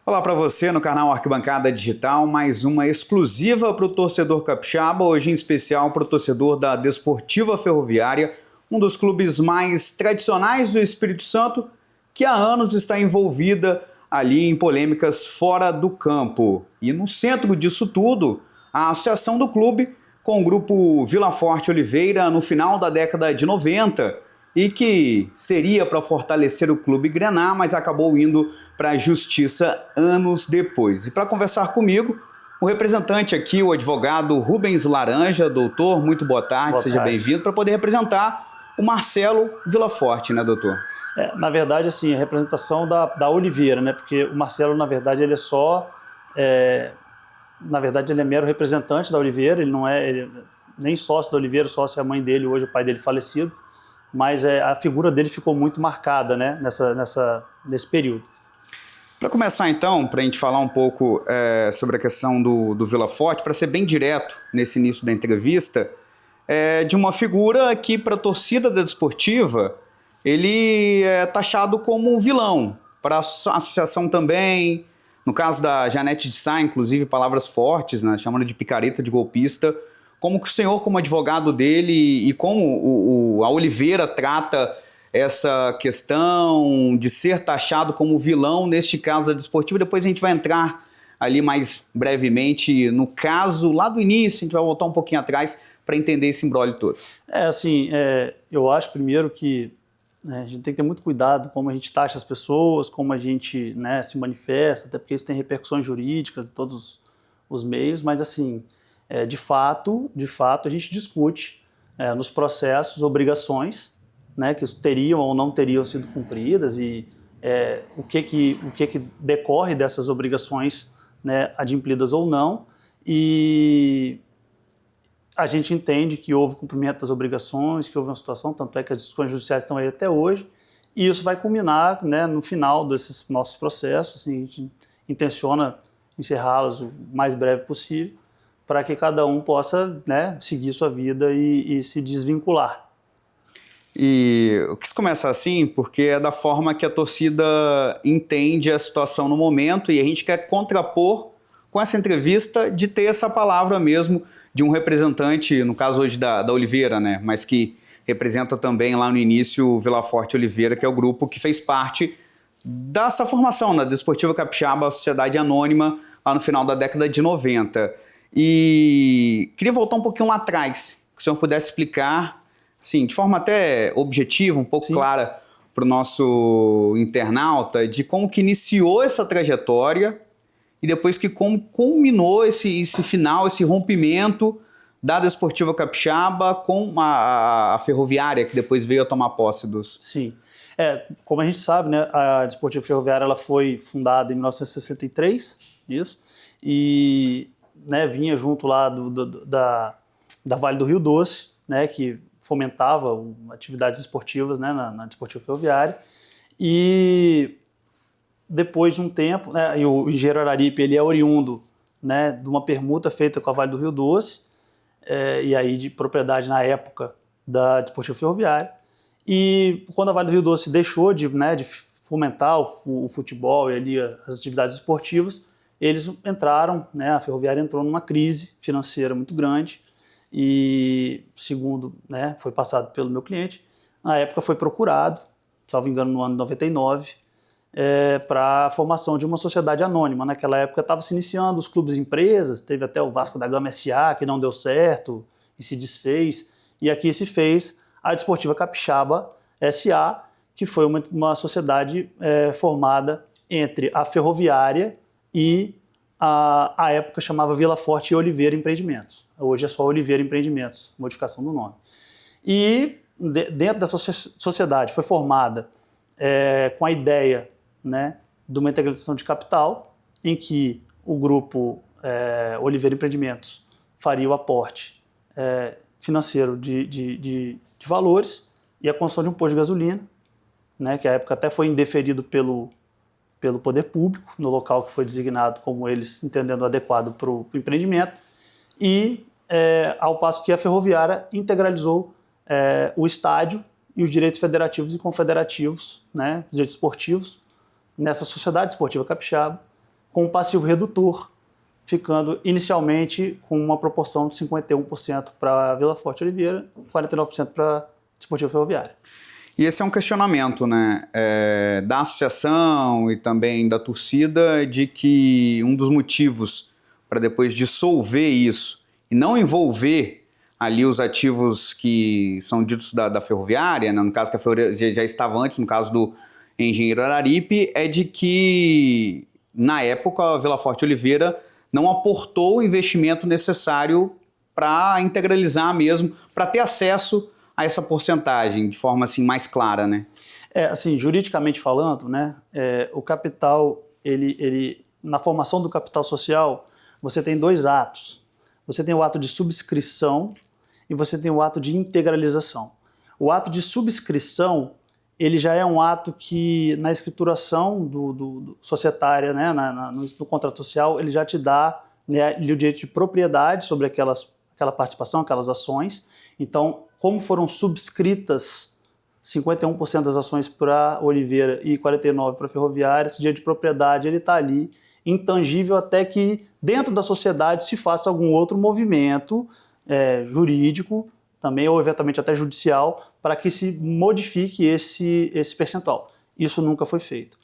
Olá para você no canal Arquibancada Digital, mais uma exclusiva para o torcedor capixaba, hoje em especial para o torcedor da Desportiva Ferroviária, um dos clubes mais tradicionais do Espírito Santo, que há anos está envolvida ali em polêmicas fora do campo. E no centro disso tudo, a associação do clube com o grupo Vila Forte Oliveira no final da década de 90, e que seria para fortalecer o clube Grená, mas acabou indo para a justiça anos depois. E para conversar comigo, o representante aqui, o advogado Rubens Laranja. Doutor, muito boa tarde, seja bem-vindo, para poder representar o Marcelo Vila Forte, né, doutor? Na verdade, assim, a representação da Oliveira, né, porque o Marcelo, na verdade, ele é só... na verdade, ele é mero representante da Oliveira, ele não é nem sócio da Oliveira, sócio é a mãe dele, hoje o pai dele falecido, mas a figura dele ficou muito marcada, né, nesse período. Para começar então, para a gente falar um pouco sobre a questão do Vila Forte, para ser bem direto nesse início da entrevista, de uma figura que para a torcida da Desportiva, ele é taxado como um vilão, para a associação também, no caso da Janete de Sá, inclusive palavras fortes, né, chamando de picareta, de golpista. Como que o senhor, como advogado dele, e como a Oliveira trata essa questão de ser taxado como vilão, neste caso da Desportiva? Depois a gente vai entrar ali mais brevemente no caso lá do início, a gente vai voltar um pouquinho atrás para entender esse imbróglio todo. Eu acho primeiro que a gente tem que ter muito cuidado como a gente taxa as pessoas, como a gente, né, se manifesta, até porque isso tem repercussões jurídicas em todos os meios, mas assim, de fato a gente discute nos processos obrigações, né, que teriam ou não teriam sido cumpridas e o que decorre dessas obrigações, né, adimplidas ou não, e a gente entende que houve cumprimento das obrigações, que houve uma situação, tanto é que as discussões judiciais estão aí até hoje, e isso vai culminar, né, no final desses nossos processos. Assim, a gente intenciona encerrá-los o mais breve possível, para que cada um possa, né, seguir sua vida e se desvincular. E eu quis começar assim porque é da forma que a torcida entende a situação no momento, e a gente quer contrapor com essa entrevista de ter essa palavra mesmo de um representante, no caso hoje da Oliveira, né, mas que representa também lá no início o Vila Forte Oliveira, que é o grupo que fez parte dessa formação na Desportiva Capixaba, a Sociedade Anônima, lá no final da década de 90. E queria voltar um pouquinho lá atrás, que o senhor pudesse explicar, sim, de forma até objetiva, um pouco clara para o nosso internauta, de como que iniciou essa trajetória e depois que como culminou esse final, esse rompimento da Desportiva Capixaba com a Ferroviária, que depois veio a tomar posse dos... Sim. Como a gente sabe, né, a Desportiva Ferroviária ela foi fundada em 1963, isso, e, né, vinha junto lá da Vale do Rio Doce, né, que fomentava atividades esportivas, né, na Desportiva Ferroviária, e depois de um tempo, né, e o engenheiro Araripe, ele é oriundo, né, de uma permuta feita com a Vale do Rio Doce, e aí de propriedade na época da Desportiva Ferroviária, e quando a Vale do Rio Doce deixou de fomentar o futebol e ali as atividades esportivas, eles entraram, né, a Ferroviária entrou numa crise financeira muito grande, e segundo, né, foi passado pelo meu cliente, na época foi procurado, salvo engano no ano de 99, para a formação de uma sociedade anônima. Naquela época estava se iniciando os clubes e empresas, teve até o Vasco da Gama S.A., que não deu certo e se desfez, e aqui se fez a Desportiva Capixaba S.A., que foi uma sociedade formada entre a Ferroviária e a época chamava Vila Forte e Oliveira Empreendimentos. Hoje é só Oliveira Empreendimentos, modificação do nome. E dentro dessa sociedade foi formada com a ideia, né, de uma integração de capital, em que o grupo Oliveira Empreendimentos faria o aporte financeiro de valores e a construção de um posto de gasolina, né, que à época até foi indeferido pelo poder público, no local que foi designado como eles entendendo adequado para o empreendimento, e ao passo que a Ferroviária integralizou o estádio e os direitos federativos e confederativos, né, os direitos esportivos, nessa Sociedade Desportiva Capixaba, com um passivo redutor, ficando inicialmente com uma proporção de 51% para Vila Forte Oliveira, 49% para Desportivo Ferroviário. E esse é um questionamento, né, da associação e também da torcida, de que um dos motivos para depois dissolver isso e não envolver ali os ativos que são ditos da Ferroviária, né, no caso que a Ferroviária já estava antes, no caso do Engenheiro Araripe, é de que, na época, a Vila Forte Oliveira não aportou o investimento necessário para integralizar mesmo, para ter acesso a essa porcentagem de forma assim mais clara, né? Assim, juridicamente falando, né, o capital, ele na formação do capital social, você tem dois atos. Você tem o ato de subscrição e você tem o ato de integralização. O ato de subscrição, ele já é um ato que na escrituração do societária, né, no contrato social, ele já te dá, né, o direito de propriedade sobre aquela participação, aquelas ações. Então, como foram subscritas 51% das ações para Oliveira e 49% para Ferroviária, esse direito de propriedade ele está ali, intangível, até que dentro da sociedade se faça algum outro movimento jurídico, também ou eventualmente até judicial, para que se modifique esse percentual. Isso nunca foi feito.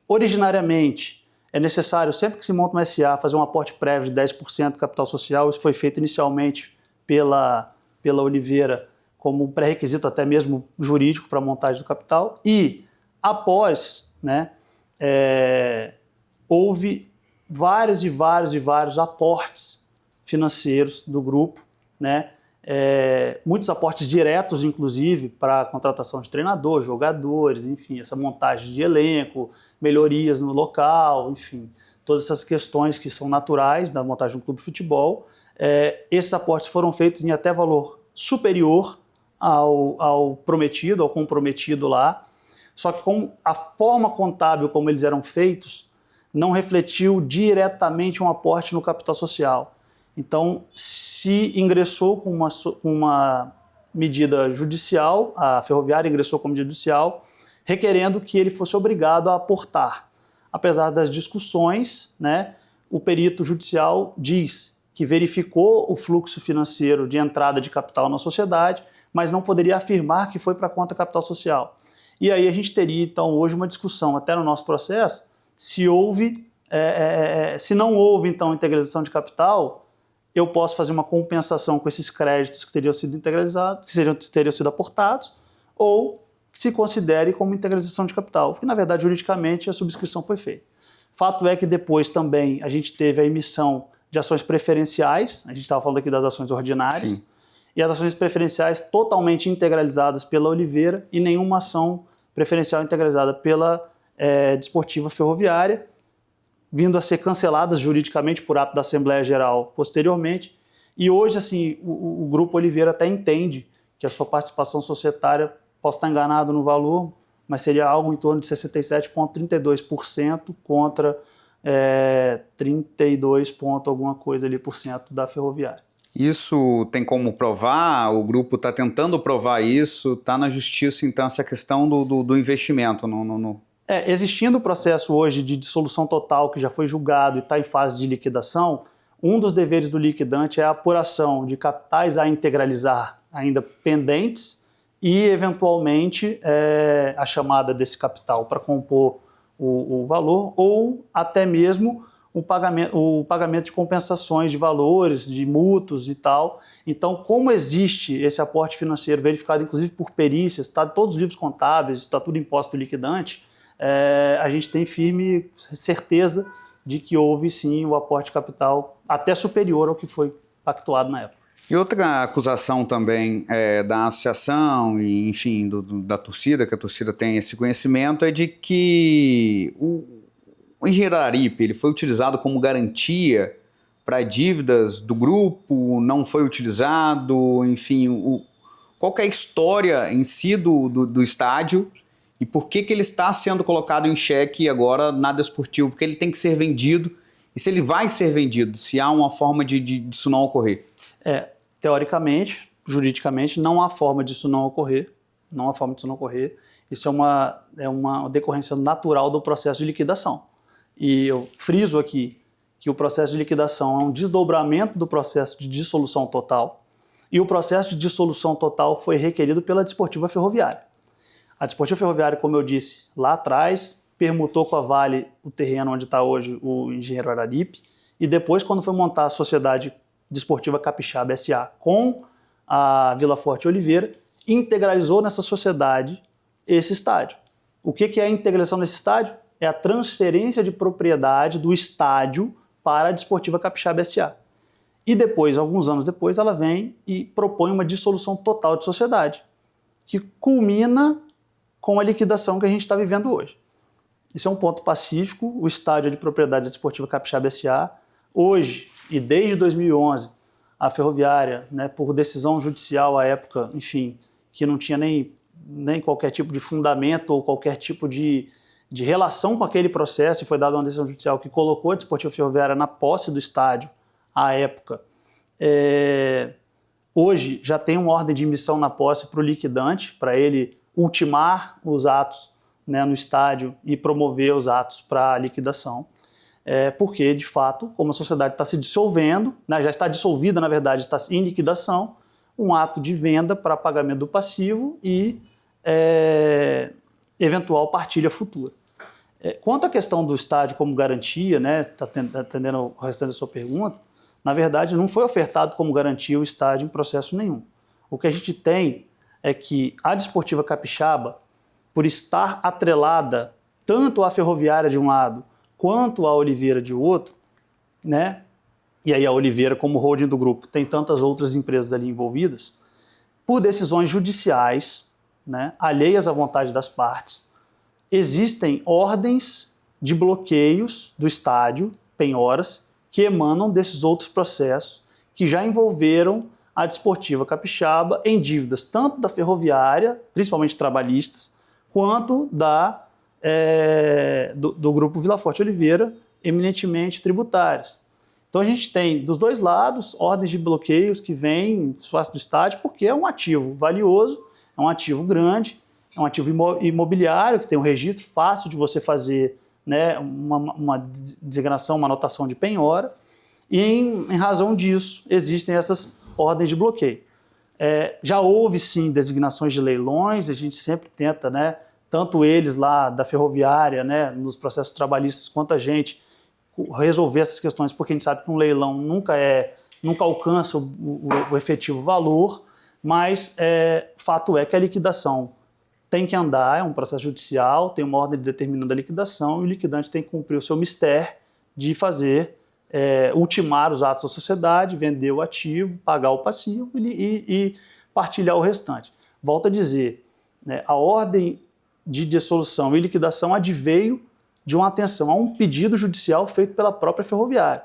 Originariamente, é necessário, sempre que se monta uma SA, fazer um aporte prévio de 10% do capital social. Isso foi feito inicialmente pela Oliveira como um pré-requisito até mesmo jurídico para a montagem do capital. E, após, né, houve vários aportes financeiros do grupo, né, muitos aportes diretos, inclusive, para a contratação de treinador, jogadores, enfim, essa montagem de elenco, melhorias no local, enfim, todas essas questões que são naturais da montagem de um clube de futebol. Esses aportes foram feitos em até valor superior ao prometido, ao comprometido lá, só que com a forma contábil como eles eram feitos, não refletiu diretamente um aporte no capital social. Então, se ingressou com uma medida judicial, a Ferroviária ingressou com medida judicial, requerendo que ele fosse obrigado a aportar. Apesar das discussões, né, o perito judicial diz que verificou o fluxo financeiro de entrada de capital na sociedade, mas não poderia afirmar que foi para a conta capital social. E aí a gente teria, então, hoje uma discussão, até no nosso processo, se não houve, então, integralização de capital, eu posso fazer uma compensação com esses créditos que teriam sido integralizados, que teriam sido aportados, ou que se considere como integralização de capital, porque, na verdade, juridicamente, a subscrição foi feita. Fato é que depois também a gente teve a emissão de ações preferenciais, a gente estava falando aqui das ações ordinárias, sim, e as ações preferenciais totalmente integralizadas pela Oliveira e nenhuma ação preferencial integralizada pela Desportiva Ferroviária, vindo a ser canceladas juridicamente por ato da Assembleia Geral posteriormente. E hoje, assim, o Grupo Oliveira até entende que a sua participação societária, posso estar enganado no valor, mas seria algo em torno de 67,32% contra 32 ponto alguma coisa ali por cento da Ferroviária. Isso tem como provar? O grupo está tentando provar isso? Está na justiça, então, essa questão do investimento no... Existindo o processo hoje de dissolução total, que já foi julgado e está em fase de liquidação, um dos deveres do liquidante é a apuração de capitais a integralizar ainda pendentes e, eventualmente, a chamada desse capital para compor o valor, ou até mesmo o pagamento de compensações de valores, de mútuos e tal. Então, como existe esse aporte financeiro verificado, inclusive por perícias, está em todos os livros contábeis, está tudo imposto liquidante, a gente tem firme certeza de que houve sim o aporte de capital até superior ao que foi pactuado na época. E outra acusação também da associação e, enfim, da torcida, que a torcida tem esse conhecimento, é de que o Engenheiro Araripe ele foi utilizado como garantia para dívidas do grupo, não foi utilizado, enfim, qual que é a história em si do estádio e por que ele está sendo colocado em xeque agora na Desportivo, porque ele tem que ser vendido e se ele vai ser vendido, se há uma forma disso não ocorrer. Teoricamente, juridicamente, não há forma disso não ocorrer. Não há forma disso não ocorrer. Isso é uma decorrência natural do processo de liquidação. E eu friso aqui que o processo de liquidação é um desdobramento do processo de dissolução total, e o processo de dissolução total foi requerido pela Desportiva Ferroviária. A Desportiva Ferroviária, como eu disse lá atrás, permutou com a Vale o terreno onde está hoje o Engenheiro Araripe, e depois, quando foi montar a Sociedade Desportiva Capixaba S.A. com a Vila Forte Oliveira, integralizou nessa sociedade esse estádio. O que é a integração nesse estádio? É a transferência de propriedade do estádio para a Desportiva Capixaba S.A. E depois, alguns anos depois, ela vem e propõe uma dissolução total de sociedade, que culmina com a liquidação que a gente está vivendo hoje. Isso é um ponto pacífico, o estádio é de propriedade da Desportiva Capixaba S.A. Hoje, e desde 2011, a Ferroviária, né, por decisão judicial à época, enfim, que não tinha nem qualquer tipo de fundamento ou qualquer tipo de relação com aquele processo, e foi dada uma decisão judicial que colocou a Desportiva Ferroviária na posse do estádio à época. Hoje já tem uma ordem de emissão na posse para o liquidante, para ele ultimar os atos, né, no estádio e promover os atos para a liquidação. Porque, de fato, como a sociedade está se dissolvendo, né, já está dissolvida, na verdade, está em liquidação, um ato de venda para pagamento do passivo e eventual partilha futura. Quanto à questão do estádio como garantia, né, atendendo o restante da sua pergunta, na verdade não foi ofertado como garantia o estádio em processo nenhum. O que a gente tem é que a Desportiva Capixaba, por estar atrelada tanto à Ferroviária de um lado quanto à Oliveira de outro, né, e aí a Oliveira, como holding do grupo, tem tantas outras empresas ali envolvidas, por decisões judiciais, né, alheias à vontade das partes, existem ordens de bloqueios do estádio, penhoras, que emanam desses outros processos que já envolveram a Desportiva Capixaba em dívidas tanto da Ferroviária, principalmente trabalhistas, quanto do Grupo Vila Forte Oliveira, eminentemente tributárias. Então a gente tem, dos dois lados, ordens de bloqueios que vêm face do estádio, porque é um ativo valioso, é um ativo grande, é um ativo imobiliário, que tem um registro fácil de você fazer, né, uma designação, uma anotação de penhora, e em razão disso existem essas ordens de bloqueio. Já houve sim designações de leilões, a gente sempre tenta, né, tanto eles lá da Ferroviária, né, nos processos trabalhistas, quanto a gente, resolver essas questões, porque a gente sabe que um leilão nunca alcança o efetivo valor, mas fato é que a liquidação tem que andar, é um processo judicial, tem uma ordem determinando a liquidação, e o liquidante tem que cumprir o seu mistério de fazer, ultimar os atos da sociedade, vender o ativo, pagar o passivo e partilhar o restante. Volto a dizer, né, a ordem de dissolução e liquidação adveio de uma atenção a um pedido judicial feito pela própria Ferroviária.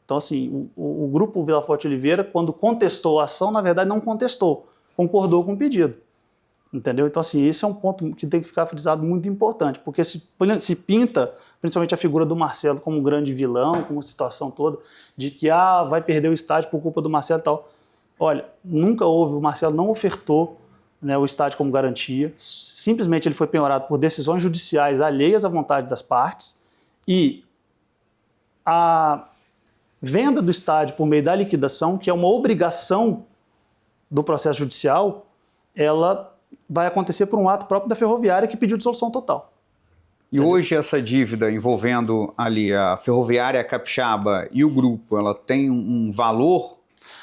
Então, assim, o Grupo Vila Forte Oliveira, quando contestou a ação, na verdade não contestou, concordou com o pedido. Entendeu? Então, assim, esse é um ponto que tem que ficar frisado muito importante, porque se pinta, principalmente a figura do Marcelo como um grande vilão, como a situação toda, de que vai perder o estádio por culpa do Marcelo e tal. Olha, nunca houve, o Marcelo não ofertou, né, o estádio como garantia, simplesmente ele foi penhorado por decisões judiciais alheias à vontade das partes, e a venda do estádio por meio da liquidação, que é uma obrigação do processo judicial, ela vai acontecer por um ato próprio da Ferroviária que pediu dissolução total. E hoje essa dívida envolvendo ali a Ferroviária Capixaba e o grupo, ela tem um valor?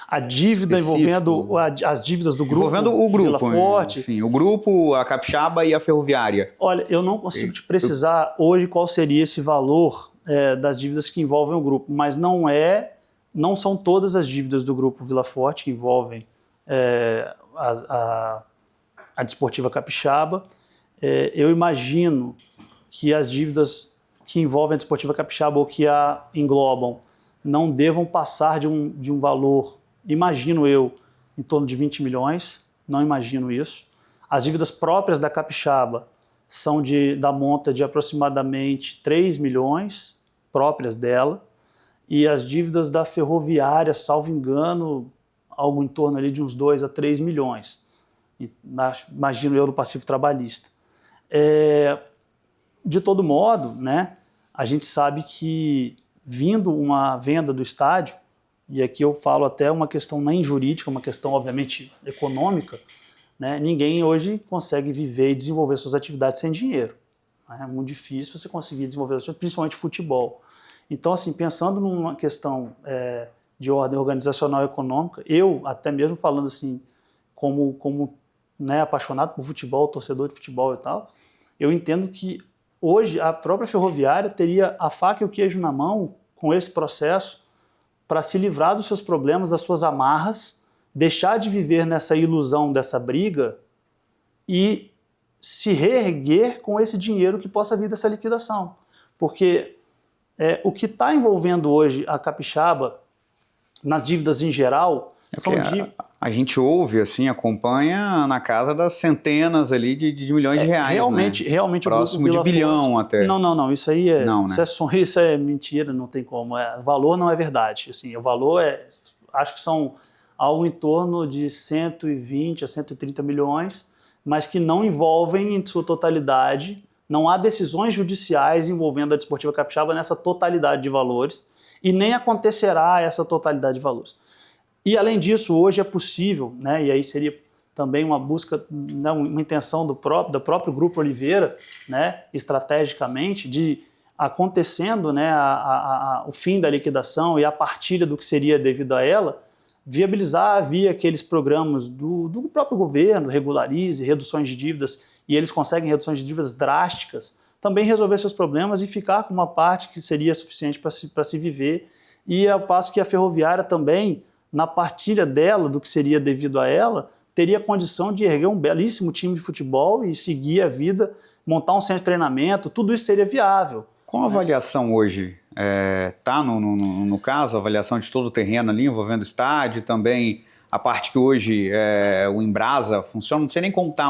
A dívida envolvendo as dívidas do grupo, envolvendo o grupo, Vila Forte. Enfim, o grupo, a Capixaba e a Ferroviária. Olha, eu não consigo te precisar hoje qual seria esse valor das dívidas que envolvem o grupo, mas não são todas as dívidas do grupo Vila Forte que envolvem a Desportiva Capixaba. Eu imagino que as dívidas que envolvem a Desportiva Capixaba ou que a englobam não devam passar de um valor, imagino eu, em torno de 20 milhões, não imagino isso. As dívidas próprias da Capixaba são da monta de aproximadamente 3 milhões, próprias dela, e as dívidas da Ferroviária, salvo engano, algo em torno ali de uns 2 a 3 milhões. Imagino eu no passivo trabalhista. De todo modo, né, a gente sabe que vindo uma venda do estádio, e aqui eu falo até uma questão nem jurídica, uma questão obviamente econômica, né? Ninguém hoje consegue viver e desenvolver suas atividades sem dinheiro. Né? É muito difícil você conseguir desenvolver as coisas, principalmente futebol. Então, assim, pensando numa questão de ordem organizacional e econômica, eu, até mesmo falando assim, como né, apaixonado por futebol, torcedor de futebol e tal, eu entendo que hoje a própria Ferroviária teria a faca e o queijo na mão com esse processo para se livrar dos seus problemas, das suas amarras, deixar de viver nessa ilusão dessa briga e se reerguer com esse dinheiro que possa vir dessa liquidação. Porque o que está envolvendo hoje a Capixaba nas dívidas em geral são dívidas... A gente ouve, assim, acompanha na casa das centenas ali de milhões de reais, realmente próximo de bilhão até. Não, isso aí não, né? Isso é mentira, não tem como. O valor não é verdade. Assim, o valor acho que são algo em torno de 120 a 130 milhões, mas que não envolvem em sua totalidade, não há decisões judiciais envolvendo a Desportiva Capixaba nessa totalidade de valores e nem acontecerá essa totalidade de valores. E, além disso, hoje é possível, né, e aí seria também uma busca, né, uma intenção do próprio Grupo Oliveira, né, estrategicamente, de acontecendo, né, o fim da liquidação e a partilha do que seria devido a ela, viabilizar via aqueles programas do próprio governo, Regularize, reduções de dívidas, e eles conseguem reduções de dívidas drásticas, também resolver seus problemas e ficar com uma parte que seria suficiente para se viver, e ao passo que a Ferroviária também, na partilha dela, do que seria devido a ela, teria condição de erguer um belíssimo time de futebol e seguir a vida, montar um centro de treinamento, tudo isso seria viável. Com a avaliação hoje, está no caso, a avaliação de todo o terreno ali, envolvendo o estádio, também a parte que hoje o Embrasa funciona, não sei nem contar,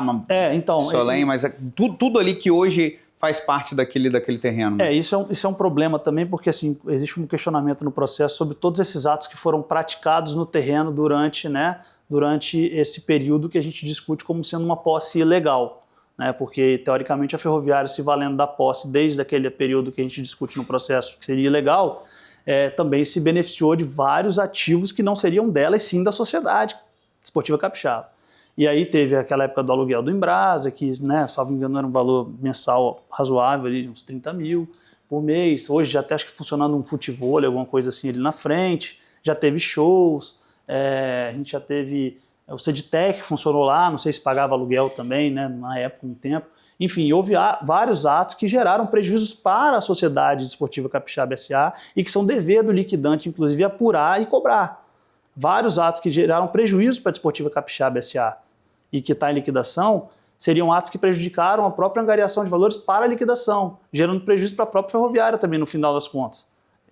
Solém, mas tudo ali que hoje faz parte daquele terreno. Isso é um problema também, porque assim, existe um questionamento no processo sobre todos esses atos que foram praticados no terreno durante esse período que a gente discute como sendo uma posse ilegal. Né? Porque, teoricamente, a Ferroviária, se valendo da posse desde aquele período que a gente discute no processo que seria ilegal, também se beneficiou de vários ativos que não seriam dela e sim da sociedade Desportiva Capixaba. E aí teve aquela época do aluguel do Embrasa, que, né, salvo engano, era um valor mensal razoável, ali, de uns 30 mil por mês. Hoje já até acho que funcionando um futevôlei, alguma coisa assim ali na frente. Já teve shows, a gente já teve o Ceditec que funcionou lá, não sei se pagava aluguel também, né, na época, um tempo. Enfim, houve vários atos que geraram prejuízos para a Sociedade Desportiva Capixaba S.A. e que são dever do liquidante, inclusive, apurar e cobrar. Vários atos que geraram prejuízo para a Desportiva Capixaba S.A. e que está em liquidação, seriam atos que prejudicaram a própria angariação de valores para a liquidação, gerando prejuízo para a própria Ferroviária também, no final das contas.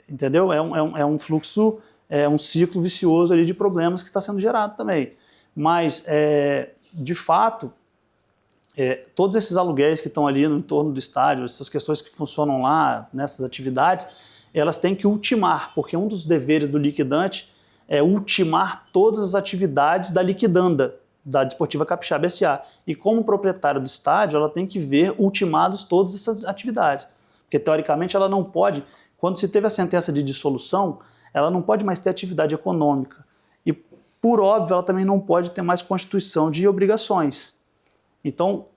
Entendeu? É um fluxo, um ciclo vicioso ali de problemas que está sendo gerado também. Mas, de fato, todos esses aluguéis que estão ali no entorno do estádio, essas questões que funcionam lá, nessas atividades, elas têm que ultimar, porque um dos deveres do liquidante é ultimar todas as atividades da liquidanda, da Desportiva Capixaba S.A. E como proprietária do estádio, ela tem que ver ultimados todas essas atividades. Porque, teoricamente, ela não pode, quando se teve a sentença de dissolução, ela não pode mais ter atividade econômica. E, por óbvio, ela também não pode ter mais constituição de obrigações. Então,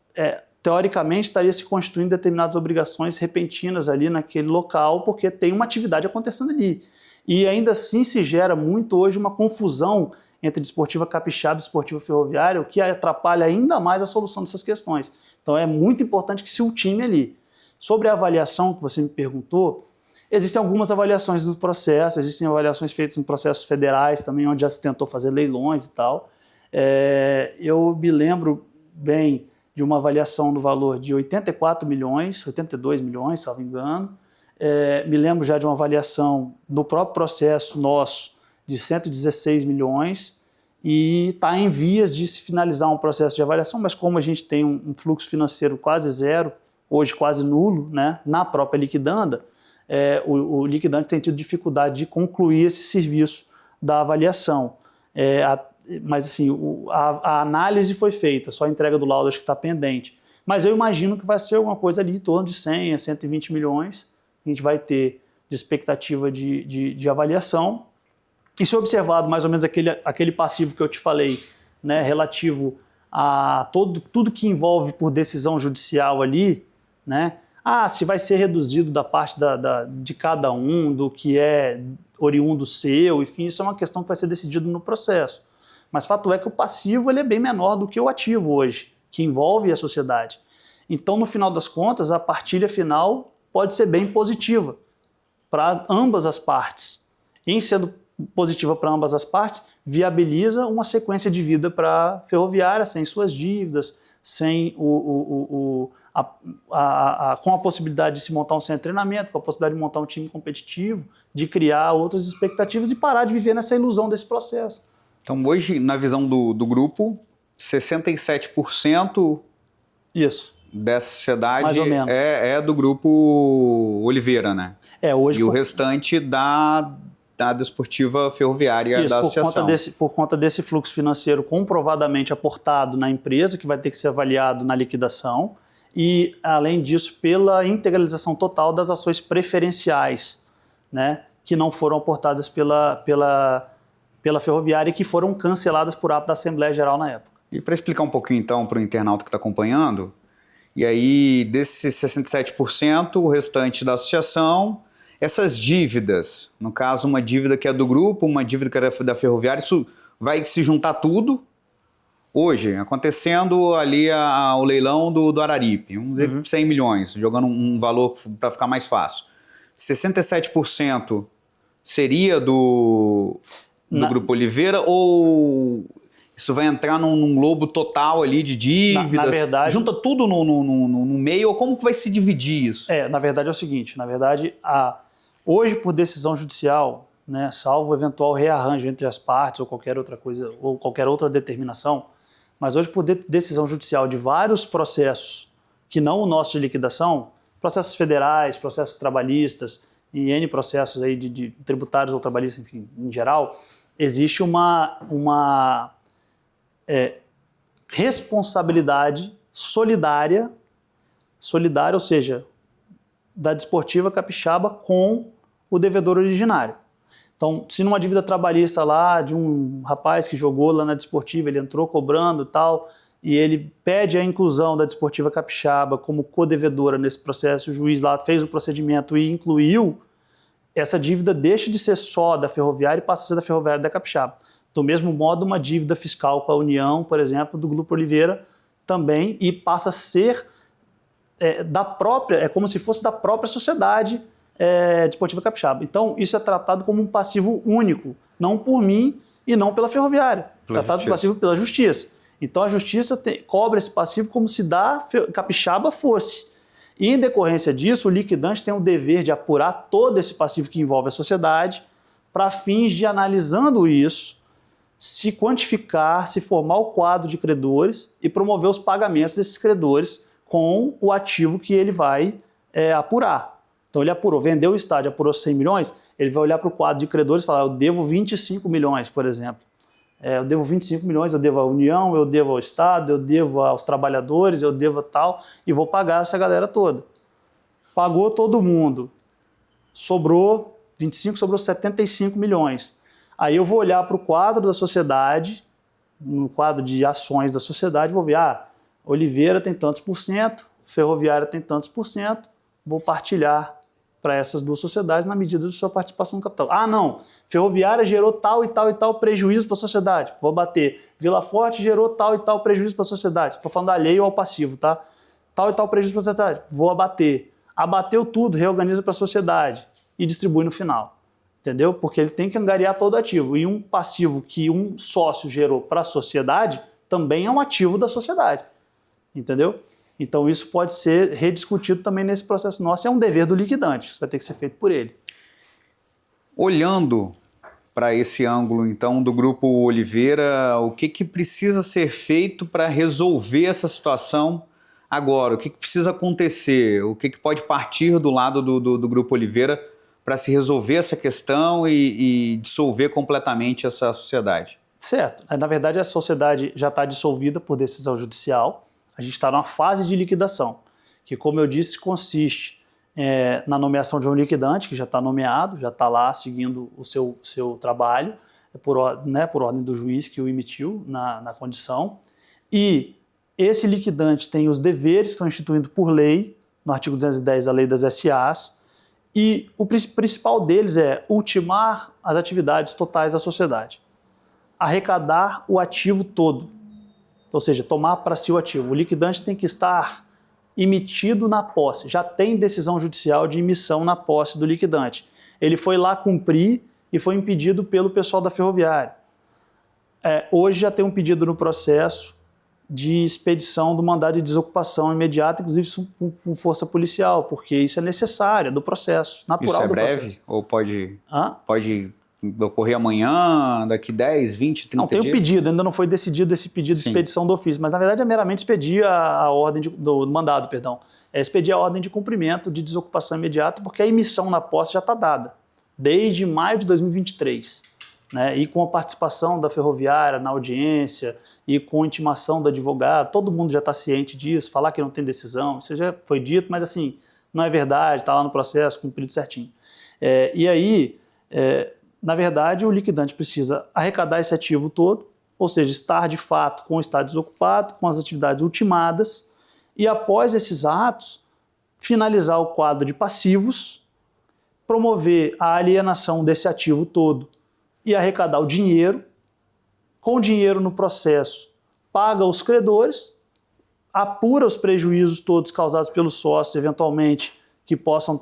teoricamente, estaria se constituindo determinadas obrigações repentinas ali naquele local, porque tem uma atividade acontecendo ali. E ainda assim se gera muito hoje uma confusão entre Desportiva Capixaba e Desportiva Ferroviária, o que atrapalha ainda mais a solução dessas questões. Então é muito importante que se ultime ali. Sobre a avaliação que você me perguntou, existem algumas avaliações do processo, existem avaliações feitas em processos federais também, onde já se tentou fazer leilões e tal. Eu me lembro bem de uma avaliação no valor de 84 milhões, 82 milhões, salvo engano. Me lembro já de uma avaliação no próprio processo nosso de 116 milhões e está em vias de se finalizar um processo de avaliação, mas como a gente tem um fluxo financeiro quase zero, hoje quase nulo, né, na própria liquidanda, o liquidante tem tido dificuldade de concluir esse serviço da avaliação. Mas assim, a análise foi feita, só a entrega do laudo acho que está pendente. Mas eu imagino que vai ser alguma coisa ali em torno de 100 a 120 milhões, a gente vai ter de expectativa de avaliação. E se observado mais ou menos aquele passivo que eu te falei, né, relativo a tudo que envolve por decisão judicial ali, né, se vai ser reduzido da parte de cada um, do que é oriundo seu, enfim, isso é uma questão que vai ser decidido no processo. Mas fato é que o passivo ele é bem menor do que o ativo hoje, que envolve a sociedade. Então, no final das contas, a partilha final pode ser bem positiva para ambas as partes. Em sendo positiva para ambas as partes, viabiliza uma sequência de vida para a ferroviária, sem suas dívidas, sem com a possibilidade de se montar um centro de treinamento, com a possibilidade de montar um time competitivo, de criar outras expectativas e parar de viver nessa ilusão desse processo. Então, hoje, na visão do grupo, 67% Isso. dessa sociedade Mais ou menos. É do grupo Oliveira, né? Hoje, e o restante da Desportiva Ferroviária da associação. Por conta desse fluxo financeiro comprovadamente aportado na empresa, que vai ter que ser avaliado na liquidação, e, além disso, pela integralização total das ações preferenciais, né, que não foram aportadas pela Ferroviária e que foram canceladas por ato da Assembleia Geral na época. E para explicar um pouquinho, então, para o internauta que está acompanhando, e aí, desses 67%, o restante da associação, essas dívidas, no caso, uma dívida que é do grupo, uma dívida que é da Ferroviária, isso vai se juntar tudo hoje, acontecendo ali o leilão do Araripe, vamos dizer 100 milhões, jogando um valor para ficar mais fácil. 67% seria do Grupo Oliveira ou isso vai entrar num globo total ali de dívidas? Na verdade, junta tudo no meio ou como que vai se dividir isso? Na verdade é o seguinte, hoje por decisão judicial, né, salvo eventual rearranjo entre as partes ou qualquer outra coisa, ou qualquer outra determinação, mas hoje por decisão judicial de vários processos, que não o nosso de liquidação, processos federais, processos trabalhistas e N processos aí de tributários ou trabalhistas, enfim, em geral, existe uma responsabilidade solidária, ou seja, da Desportiva Capixaba com o devedor originário. Então, se numa dívida trabalhista lá de um rapaz que jogou lá na Desportiva, ele entrou cobrando e tal, e ele pede a inclusão da Desportiva Capixaba como codevedora nesse processo, o juiz lá fez o procedimento e incluiu, essa dívida deixa de ser só da Ferroviária e passa a ser da Ferroviária e da Capixaba. Do mesmo modo, uma dívida fiscal com a União, por exemplo, do Grupo Oliveira também, e passa a ser como se fosse da própria sociedade Desportiva Capixaba. Então, isso é tratado como um passivo único, não por mim e não pela Ferroviária. Tratado como passivo pela Justiça. Então, a Justiça cobra esse passivo como se da Capixaba fosse. E, em decorrência disso, o liquidante tem o dever de apurar todo esse passivo que envolve a sociedade para fins de, analisando isso, se quantificar, se formar o quadro de credores e promover os pagamentos desses credores com o ativo que ele vai apurar. Então ele apurou, vendeu o estádio, apurou 100 milhões, ele vai olhar para o quadro de credores e falar, eu devo 25 milhões, por exemplo. Eu devo 25 milhões, eu devo à União, eu devo ao Estado, eu devo aos trabalhadores, eu devo a tal, e vou pagar essa galera toda. Pagou todo mundo, sobrou 25, sobrou 75 milhões. Aí eu vou olhar para o quadro da sociedade, no quadro de ações da sociedade, vou ver, Oliveira tem tantos por cento, Ferroviária tem tantos por cento, vou partilhar para essas duas sociedades na medida de sua participação no capital. Não, Ferroviária gerou tal e tal e tal prejuízo para a sociedade, vou bater. Vila Forte gerou tal e tal prejuízo para a sociedade, estou falando alheio ao passivo, tá? Tal e tal prejuízo para a sociedade, vou abater. Abateu tudo, reorganiza para a sociedade e distribui no final. Entendeu? Porque ele tem que angariar todo ativo. E um passivo que um sócio gerou para a sociedade também é um ativo da sociedade. Entendeu? Então isso pode ser rediscutido também nesse processo nosso. É um dever do liquidante. Isso vai ter que ser feito por ele. Olhando para esse ângulo, então, do Grupo Oliveira, o que precisa ser feito para resolver essa situação agora? O que precisa acontecer? O que pode partir do lado do Grupo Oliveira para se resolver essa questão e dissolver completamente essa sociedade? Certo. Na verdade, a sociedade já está dissolvida por decisão judicial. A gente está numa fase de liquidação, que, como eu disse, consiste na nomeação de um liquidante, que já está nomeado, já está lá seguindo o seu trabalho, por ordem do juiz que o emitiu na condição. E esse liquidante tem os deveres que estão instituídos por lei, no artigo 210 da Lei das SAs, e o principal deles é ultimar as atividades totais da sociedade, arrecadar o ativo todo, ou seja, tomar para si o ativo. O liquidante tem que estar emitido na posse, já tem decisão judicial de emissão na posse do liquidante. Ele foi lá cumprir e foi impedido pelo pessoal da Ferroviária. Hoje já tem um pedido no processo de expedição do mandado de desocupação imediata, inclusive com força policial, porque isso é necessário, do processo, natural do processo. Isso é breve? Ou pode ocorrer amanhã, daqui 10, 20, 30 dias? Não, tem um pedido, ainda não foi decidido esse pedido de expedição do ofício, mas na verdade é meramente expedir a ordem do mandado, perdão. É expedir a ordem de cumprimento de desocupação imediata, porque a emissão na posse já está dada, desde maio de 2023. Né? E com a participação da Ferroviária na audiência e com a intimação do advogado, todo mundo já está ciente disso, falar que não tem decisão, isso já foi dito, mas assim, não é verdade, está lá no processo, cumprido certinho. Na verdade, o liquidante precisa arrecadar esse ativo todo, ou seja, estar de fato com o estado desocupado, com as atividades ultimadas, e após esses atos, finalizar o quadro de passivos, promover a alienação desse ativo todo e arrecadar o dinheiro. Com o dinheiro no processo, paga os credores, apura os prejuízos todos causados pelos sócios, eventualmente, que possam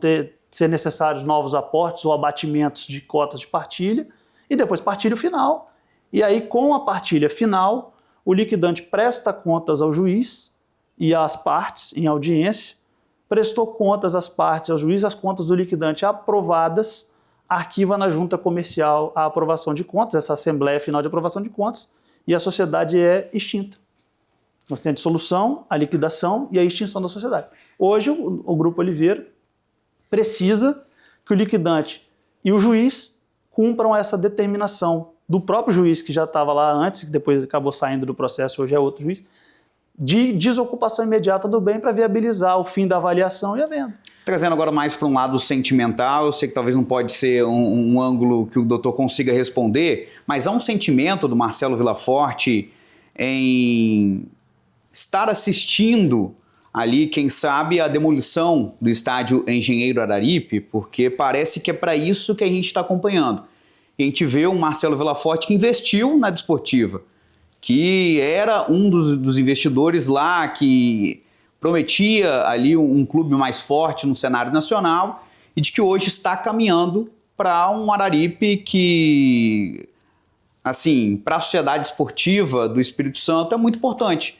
ser necessários novos aportes ou abatimentos de cotas de partilha, e depois partilha o final. E aí, com a partilha final, o liquidante presta contas ao juiz e às partes em audiência, prestou contas às partes ao juiz, as contas do liquidante aprovadas, arquiva na junta comercial a aprovação de contas, essa assembleia final de aprovação de contas, e a sociedade é extinta. Nós temos a dissolução, a liquidação e a extinção da sociedade. Hoje, o Grupo Oliveira precisa que o liquidante e o juiz cumpram essa determinação do próprio juiz, que já estava lá antes, que depois acabou saindo do processo, hoje é outro juiz, de desocupação imediata do bem para viabilizar o fim da avaliação e a venda. Trazendo agora mais para um lado sentimental, eu sei que talvez não pode ser um ângulo que o doutor consiga responder, mas há um sentimento do Marcelo Villaforte em estar assistindo ali, quem sabe, a demolição do estádio Engenheiro Araripe, porque parece que é para isso que a gente está acompanhando. E a gente vê um Marcelo Villaforte que investiu na Desportiva, que era um dos investidores lá, que prometia ali um clube mais forte no cenário nacional e de que hoje está caminhando para um Araripe que, assim, para a sociedade esportiva do Espírito Santo é muito importante.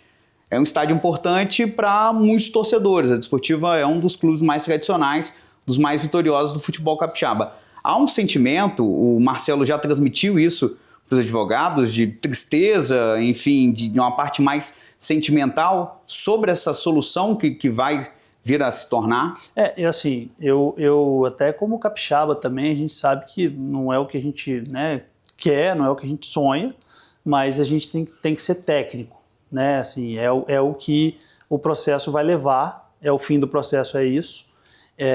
É um estádio importante para muitos torcedores. A Desportiva é um dos clubes mais tradicionais, dos mais vitoriosos do futebol capixaba. Há um sentimento, o Marcelo já transmitiu isso para os advogados, de tristeza, enfim, de uma parte mais sentimental sobre essa solução que vai vir a se tornar? Assim, eu até como capixaba também, a gente sabe que não é o que a gente quer, não é o que a gente sonha, mas a gente tem que ser técnico, né? Assim, é o que o processo vai levar, o fim do processo é isso.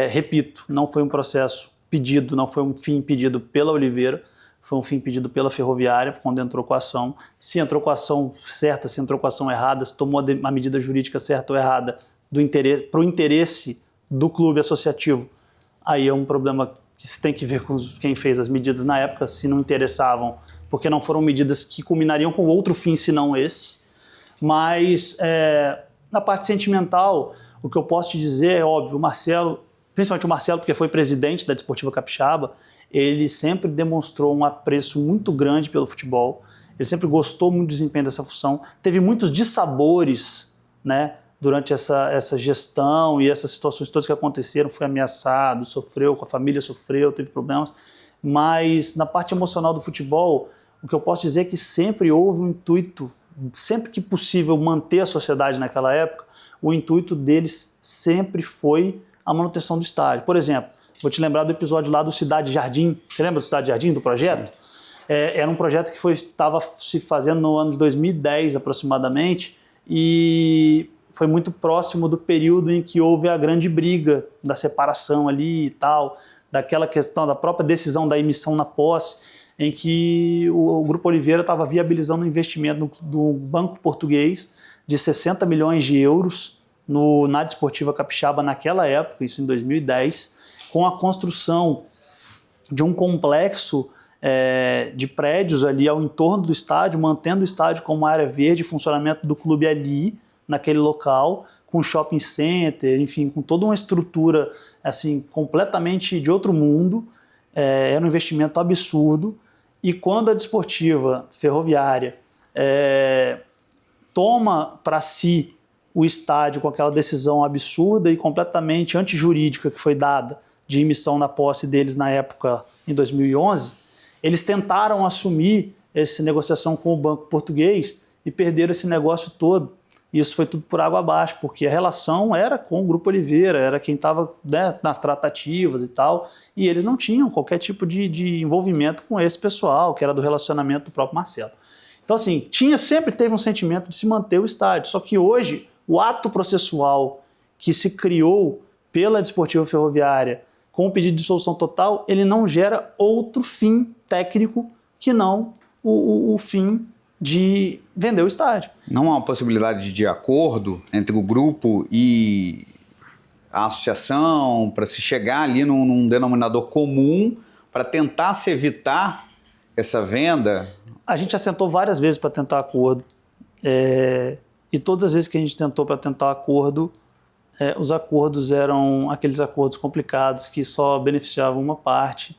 Repito, não foi um processo pedido, não foi um fim pedido pela Oliveira, foi um fim pedido pela Ferroviária quando entrou com a ação. Se entrou com a ação certa, se entrou com a ação errada, se tomou a medida jurídica certa ou errada para o interesse do clube associativo, aí é um problema que se tem que ver com quem fez as medidas na época, se não interessavam, porque não foram medidas que culminariam com outro fim senão esse. Mas na parte sentimental, o que eu posso te dizer é óbvio, o Marcelo, principalmente o Marcelo, porque foi presidente da Desportiva Capixaba, ele sempre demonstrou um apreço muito grande pelo futebol, ele sempre gostou muito do desempenho dessa função, teve muitos dissabores, né, durante essa gestão e essas situações todas que aconteceram, foi ameaçado, sofreu, com a família sofreu, teve problemas, mas na parte emocional do futebol, o que eu posso dizer é que sempre houve um intuito, sempre que possível manter a sociedade naquela época, o intuito deles sempre foi a manutenção do estádio. Por exemplo, vou te lembrar do episódio lá do Cidade Jardim. Você lembra do Cidade Jardim, do projeto? Era um projeto que estava se fazendo no ano de 2010 aproximadamente e foi muito próximo do período em que houve a grande briga da separação ali e tal, daquela questão da própria decisão da emissão na posse, em que o Grupo Oliveira estava viabilizando um investimento do Banco Português de 60 milhões de euros na Desportiva Capixaba naquela época, isso em 2010, com a construção de um complexo de prédios ali ao entorno do estádio, mantendo o estádio como área verde, funcionamento do clube ali, naquele local, com shopping center, enfim, com toda uma estrutura assim, completamente de outro mundo. Era um investimento absurdo. E quando a Desportiva Ferroviária toma para si o estádio com aquela decisão absurda e completamente antijurídica que foi dada de emissão na posse deles na época, em 2011, eles tentaram assumir essa negociação com o Banco Português e perderam esse negócio todo. E isso foi tudo por água abaixo, porque a relação era com o Grupo Oliveira, era quem estava, né, nas tratativas e tal, e eles não tinham qualquer tipo de envolvimento com esse pessoal, que era do relacionamento do próprio Marcelo. Então, assim, sempre teve um sentimento de se manter o estádio, só que hoje o ato processual que se criou pela Desportiva Ferroviária com o pedido de dissolução total, ele não gera outro fim técnico que não o fim de vender o estádio. Não há uma possibilidade de acordo entre o grupo e a associação para se chegar ali num denominador comum para tentar se evitar essa venda? A gente assentou várias vezes para tentar acordo e todas as vezes que a gente tentou para tentar acordo, os acordos eram aqueles acordos complicados que só beneficiavam uma parte.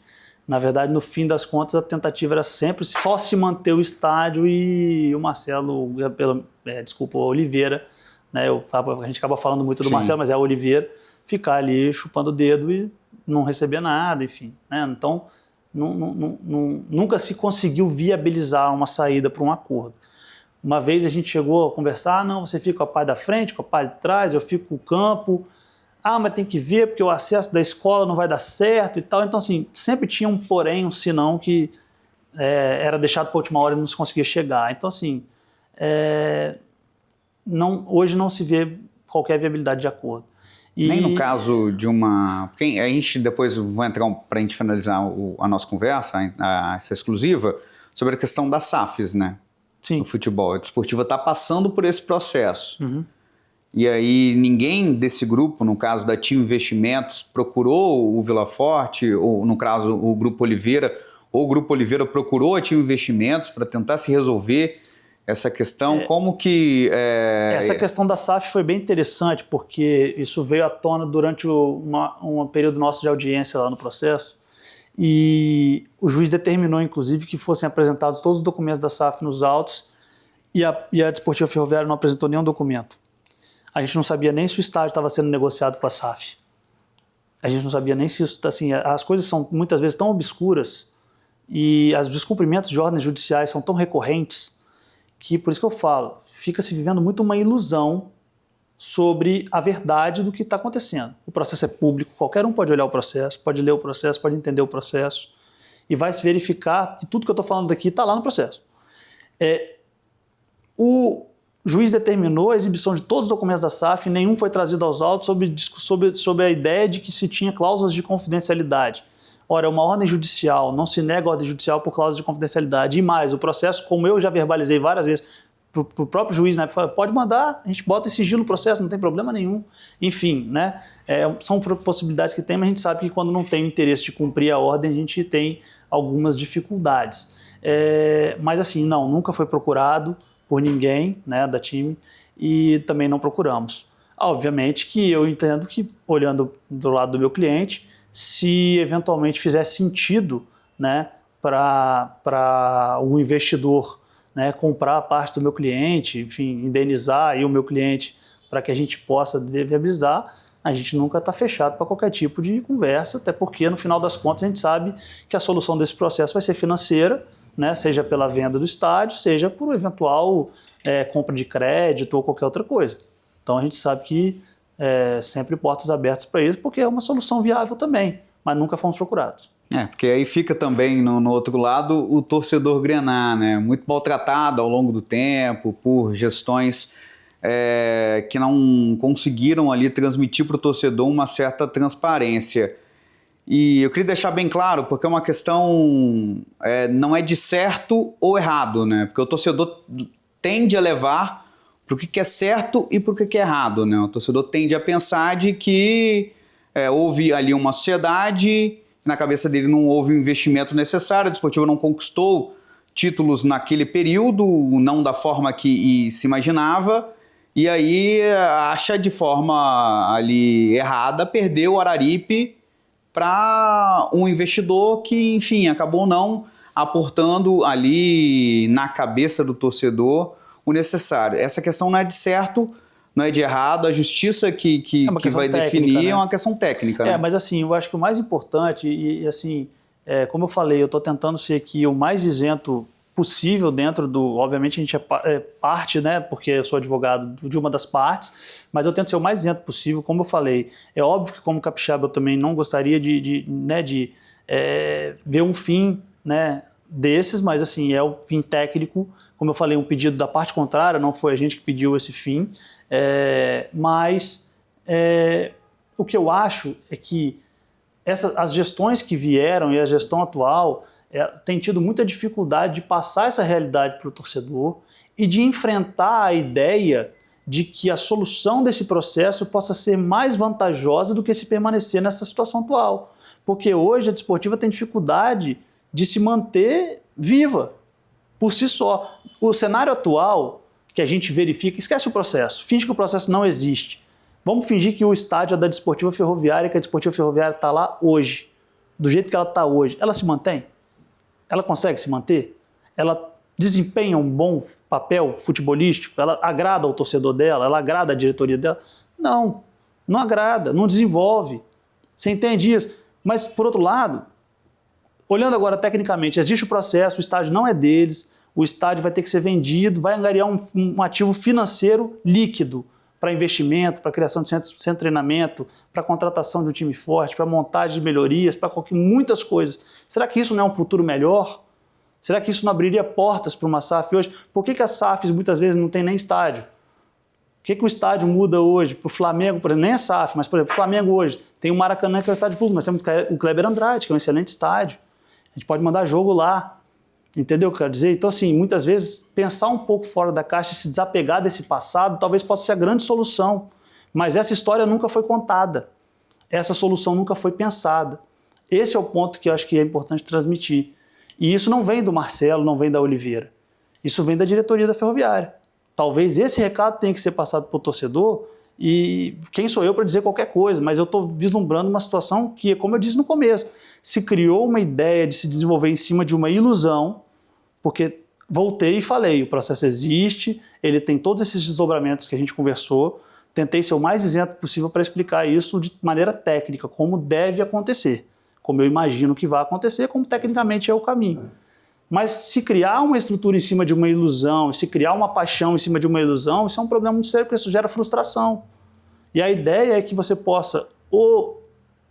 Na verdade, no fim das contas, a tentativa era sempre só se manter o estádio e o Marcelo, o Oliveira, né, a gente acaba falando muito do Sim. Marcelo, mas é o Oliveira, ficar ali chupando o dedo e não receber nada, enfim. Né? Então, nunca se conseguiu viabilizar uma saída para um acordo. Uma vez a gente chegou a conversar, não, você fica com a parte da frente, com a parte de trás, eu fico com o campo. Mas tem que ver porque o acesso da escola não vai dar certo e tal. Então, assim, sempre tinha um porém, um senão que era deixado para a última hora e não se conseguia chegar. Então, assim, hoje não se vê qualquer viabilidade de acordo. Nem no caso de uma... Porque a gente depois vai entrar para a gente finalizar a nossa conversa, essa exclusiva, sobre a questão das SAFs, né? Sim. No futebol. A Desportiva está passando por esse processo. Uhum. E aí ninguém desse grupo, no caso da Tio Investimentos, procurou o Vila Forte, ou no caso o Grupo Oliveira, ou o Grupo Oliveira procurou a Tio Investimentos para tentar se resolver essa questão. Como que... Essa questão da SAF foi bem interessante, porque isso veio à tona durante um período nosso de audiência lá no processo, e o juiz determinou, inclusive, que fossem apresentados todos os documentos da SAF nos autos, e a Desportiva Ferroviária não apresentou nenhum documento. A gente não sabia nem se o estádio estava sendo negociado com a SAF. A gente não sabia nem se isso... Assim, as coisas são muitas vezes tão obscuras e os descumprimentos de ordens judiciais são tão recorrentes que, por isso que eu falo, fica se vivendo muito uma ilusão sobre a verdade do que está acontecendo. O processo é público, qualquer um pode olhar o processo, pode ler o processo, pode entender o processo e vai se verificar que tudo que eu estou falando aqui está lá no processo. O juiz determinou a exibição de todos os documentos da SAF, nenhum foi trazido aos autos sobre a ideia de que se tinha cláusulas de confidencialidade. Ora, uma ordem judicial, não se nega a ordem judicial por cláusula de confidencialidade. E mais, o processo, como eu já verbalizei várias vezes para o próprio juiz, né, pode mandar, a gente bota em sigilo no processo, não tem problema nenhum. Enfim, né, são possibilidades que tem, mas a gente sabe que quando não tem o interesse de cumprir a ordem, a gente tem algumas dificuldades. Mas assim, não, nunca foi procurado por ninguém, né, da time, e também não procuramos. Obviamente que eu entendo que, olhando do lado do meu cliente, se eventualmente fizer sentido, né, para o investidor, né, comprar a parte do meu cliente, enfim, indenizar aí o meu cliente para que a gente possa viabilizar, a gente nunca está fechado para qualquer tipo de conversa, até porque no final das contas a gente sabe que a solução desse processo vai ser financeira, né, seja pela venda do estádio, seja por eventual compra de crédito ou qualquer outra coisa. Então a gente sabe que sempre portas abertas para isso, porque é uma solução viável também, mas nunca fomos procurados. Porque aí fica também no outro lado o torcedor grená, né, muito maltratado ao longo do tempo por gestões que não conseguiram ali transmitir para o torcedor uma certa transparência. E eu queria deixar bem claro, porque é uma questão, não é de certo ou errado, né? Porque o torcedor tende a levar para o que é certo e para o que é errado, né? O torcedor tende a pensar de que houve ali uma sociedade, na cabeça dele não houve o investimento necessário, a Desportiva não conquistou títulos naquele período, não da forma que se imaginava, e aí acha de forma ali errada, perdeu o Araripe para um investidor que, enfim, acabou não aportando ali na cabeça do torcedor o necessário. Essa questão não é de certo, não é de errado, a justiça que vai técnica, definir, né? É uma questão técnica. Né? Mas assim, eu acho que o mais importante, e assim, como eu falei, eu estou tentando ser aqui o mais isento possível dentro do... Obviamente a gente é parte, né, porque eu sou advogado de uma das partes, mas eu tento ser o mais isento possível, como eu falei. É óbvio que como capixaba eu também não gostaria de ver um fim, né, desses, mas assim, é o fim técnico, como eu falei, um pedido da parte contrária, não foi a gente que pediu esse fim, mas o que eu acho é que as gestões que vieram e a gestão atual tem tido muita dificuldade de passar essa realidade para o torcedor e de enfrentar a ideia de que a solução desse processo possa ser mais vantajosa do que se permanecer nessa situação atual. Porque hoje a Desportiva tem dificuldade de se manter viva por si só. O cenário atual que a gente verifica, esquece o processo, finge que o processo não existe. Vamos fingir que o estádio é da Desportiva Ferroviária, que a Desportiva Ferroviária está lá hoje, do jeito que ela está hoje. Ela se mantém? Ela consegue se manter? Ela desempenha um bom papel futebolístico? Ela agrada ao torcedor dela? Ela agrada à diretoria dela? Não, não agrada, não desenvolve. Você entende isso? Mas, por outro lado, olhando agora tecnicamente, existe o processo, o estádio não é deles, o estádio vai ter que ser vendido, vai angariar um ativo financeiro líquido para investimento, para criação de centro de treinamento, para contratação de um time forte, para montagem de melhorias, para muitas coisas. Será que isso não é um futuro melhor? Será que isso não abriria portas para uma SAF hoje? Por que as SAFs muitas vezes não tem nem estádio? O que o estádio muda hoje? Para o Flamengo, por exemplo, nem é SAF, mas por exemplo, o Flamengo hoje tem o Maracanã, que é o estádio público, nós temos o Kleber Andrade, que é um excelente estádio. A gente pode mandar jogo lá. Entendeu o que eu quero dizer? Então, assim, muitas vezes, pensar um pouco fora da caixa e se desapegar desse passado talvez possa ser a grande solução. Mas essa história nunca foi contada. Essa solução nunca foi pensada. Esse é o ponto que eu acho que é importante transmitir. E isso não vem do Marcelo, não vem da Oliveira. Isso vem da diretoria da Ferroviária. Talvez esse recado tenha que ser passado para o torcedor e quem sou eu para dizer qualquer coisa, mas eu estou vislumbrando uma situação que, como eu disse no começo, se criou uma ideia de se desenvolver em cima de uma ilusão, porque voltei e falei, o processo existe, ele tem todos esses desdobramentos que a gente conversou, tentei ser o mais isento possível para explicar isso de maneira técnica, como deve acontecer, como eu imagino que vai acontecer, como tecnicamente é o caminho. Mas se criar uma estrutura em cima de uma ilusão, se criar uma paixão em cima de uma ilusão, isso é um problema muito sério, porque isso gera frustração. E a ideia é que você possa,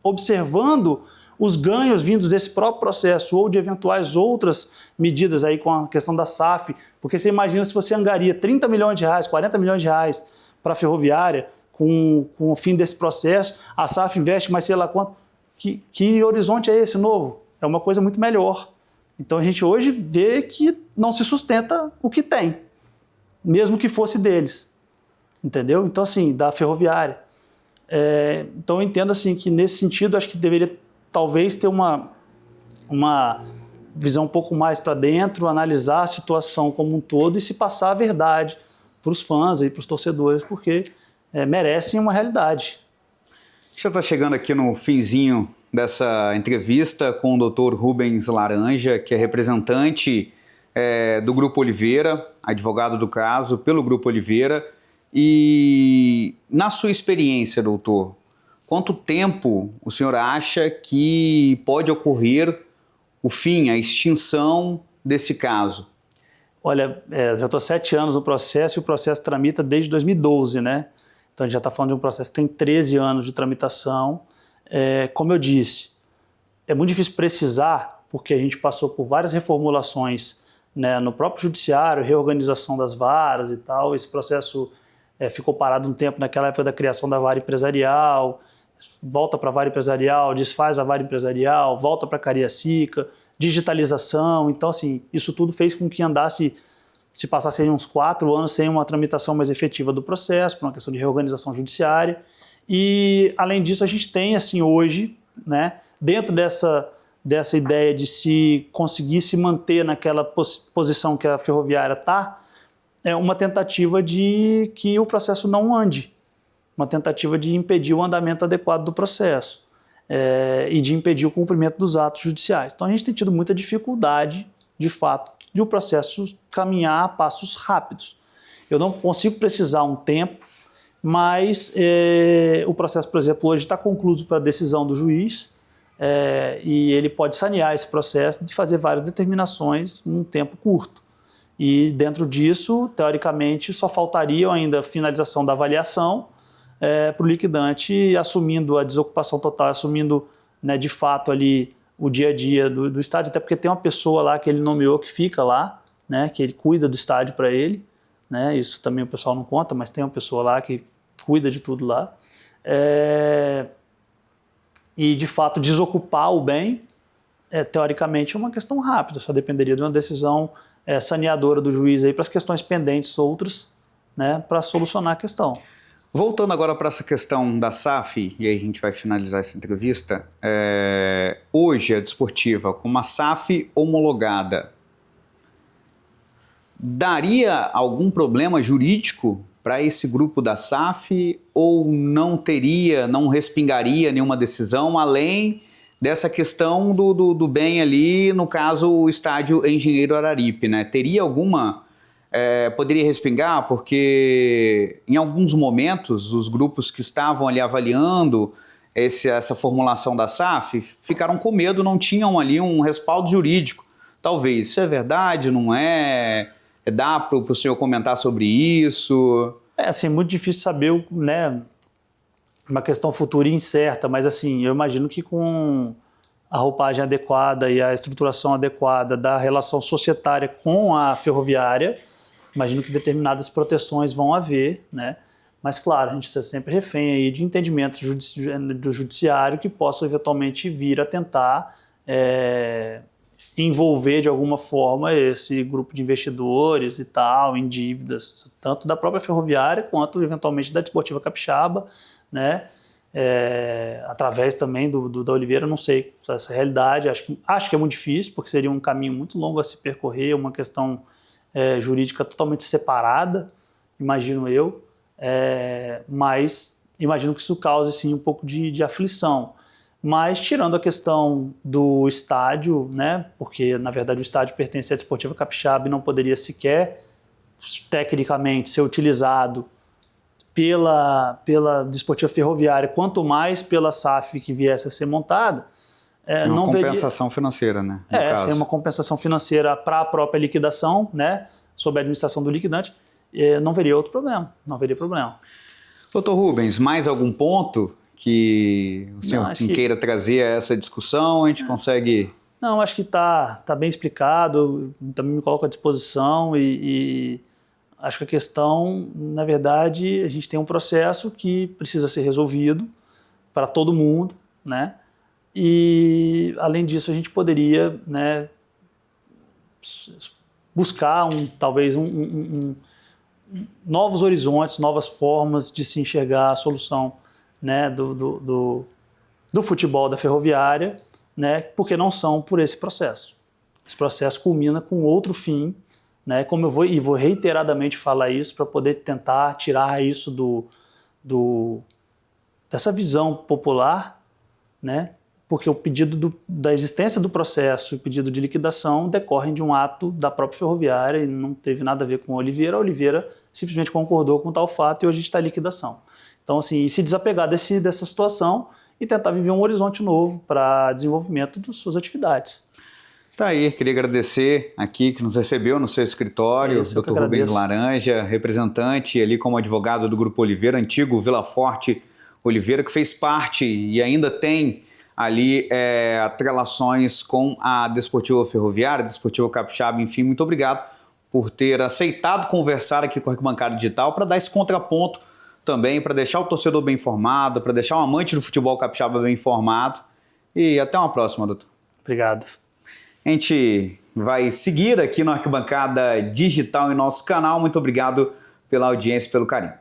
observando os ganhos vindos desse próprio processo ou de eventuais outras medidas aí com a questão da SAF, porque você imagina se você angaria 30 milhões de reais, 40 milhões de reais para a Ferroviária com o fim desse processo, a SAF investe mais sei lá quanto. Que horizonte é esse novo? É uma coisa muito melhor. Então a gente hoje vê que não se sustenta o que tem, mesmo que fosse deles, entendeu? Então assim, da Ferroviária. Então eu entendo assim que nesse sentido acho que deveria talvez ter uma visão um pouco mais para dentro, analisar a situação como um todo e se passar a verdade para os fãs e para os torcedores, porque merecem uma realidade. Já está chegando aqui no finzinho dessa entrevista com o Dr. Rubens Laranja, que é representante do Grupo Oliveira, advogado do caso pelo Grupo Oliveira. E na sua experiência, doutor, quanto tempo o senhor acha que pode ocorrer o fim, a extinção desse caso? Olha, já estou 7 anos no processo e o processo tramita desde 2012, né? Então a gente já está falando de um processo que tem 13 anos de tramitação. Como eu disse, é muito difícil precisar, porque a gente passou por várias reformulações, né, no próprio judiciário, reorganização das varas e tal. Esse processo ficou parado um tempo naquela época da criação da vara empresarial, volta para a vara empresarial, desfaz a vara empresarial, volta para a Cariacica, digitalização. Então, assim, isso tudo fez com que se passasse uns 4 anos sem uma tramitação mais efetiva do processo, por uma questão de reorganização judiciária. E, além disso, a gente tem, assim, hoje, né, dentro dessa ideia de se conseguir se manter naquela posição que a ferroviária está, uma tentativa de que o processo não ande, uma tentativa de impedir o andamento adequado do processo e de impedir o cumprimento dos atos judiciais. Então a gente tem tido muita dificuldade, de fato, de o processo caminhar a passos rápidos. Eu não consigo precisar um tempo, mas o processo, por exemplo, hoje está concluído para a decisão do juiz, e ele pode sanear esse processo de fazer várias determinações num tempo curto. E dentro disso, teoricamente, só faltaria ainda a finalização da avaliação para o liquidante assumindo a desocupação total, assumindo, né, de fato ali o dia a dia do estádio, até porque tem uma pessoa lá que ele nomeou que fica lá, né, que ele cuida do estádio para ele, né, isso também o pessoal não conta, mas tem uma pessoa lá que cuida de tudo lá. E, de fato, desocupar o bem, teoricamente, é uma questão rápida, só dependeria de uma decisão saneadora do juiz aí para as questões pendentes outras, né, para solucionar a questão. Voltando agora para essa questão da SAF, e aí a gente vai finalizar essa entrevista, hoje a Desportiva, com uma SAF homologada, daria algum problema jurídico para esse grupo da SAF ou não teria, não respingaria nenhuma decisão, além dessa questão do bem ali, no caso o estádio Engenheiro Araripe, né? Teria alguma... poderia respingar, porque em alguns momentos os grupos que estavam ali avaliando essa formulação da SAF ficaram com medo, não tinham ali um respaldo jurídico. Talvez isso é verdade, não é? Dá para o senhor comentar sobre isso? Assim, muito difícil saber, né, uma questão futura e incerta, mas assim, eu imagino que com a roupagem adequada e a estruturação adequada da relação societária com a ferroviária, imagino que determinadas proteções vão haver, né? Mas, claro, a gente está sempre refém aí de entendimentos do judiciário que possam eventualmente vir a tentar envolver de alguma forma esse grupo de investidores e tal, em dívidas, tanto da própria ferroviária quanto eventualmente da Desportiva Capixaba, né? Através também da Oliveira, não sei essa realidade, acho que é muito difícil, porque seria um caminho muito longo a se percorrer, uma questão jurídica totalmente separada, imagino eu, mas imagino que isso cause sim um pouco de aflição. Mas tirando a questão do estádio, né, porque na verdade o estádio pertence à Desportiva Capixaba e não poderia sequer tecnicamente ser utilizado pela Desportiva Ferroviária, quanto mais pela SAF que viesse a ser montada, uma compensação financeira, né? Sem uma compensação financeira para a própria liquidação, né, sob a administração do liquidante, não veria outro problema, não haveria problema. Doutor Rubens, mais algum ponto que o senhor queira trazer a essa discussão? A gente consegue... Não, acho que tá bem explicado, também me coloco à disposição e acho que a questão, na verdade, a gente tem um processo que precisa ser resolvido para todo mundo, né? E, além disso, a gente poderia, né, buscar talvez novos horizontes, novas formas de se enxergar a solução, né, do futebol da ferroviária, né, porque não são por esse processo. Esse processo culmina com outro fim, né, como eu vou reiteradamente falar isso para poder tentar tirar isso dessa visão popular, né, porque o pedido da existência do processo e o pedido de liquidação decorrem de um ato da própria ferroviária e não teve nada a ver com a Oliveira. A Oliveira simplesmente concordou com tal fato e hoje está em liquidação. Então, assim, se desapegar dessa situação e tentar viver um horizonte novo para desenvolvimento das suas atividades. Tá aí, queria agradecer aqui que nos recebeu no seu escritório, Dr. Rubens Laranja, representante ali como advogado do Grupo Oliveira, antigo Vila Forte Oliveira, que fez parte e ainda tem ali atrelações com a Desportiva Ferroviária, Desportiva Capixaba, enfim, muito obrigado por ter aceitado conversar aqui com a Arquibancada Digital para dar esse contraponto também, para deixar o torcedor bem informado, para deixar o amante do futebol capixaba bem informado. E até uma próxima, doutor. Obrigado. A gente vai seguir aqui no Arquibancada Digital em nosso canal. Muito obrigado pela audiência e pelo carinho.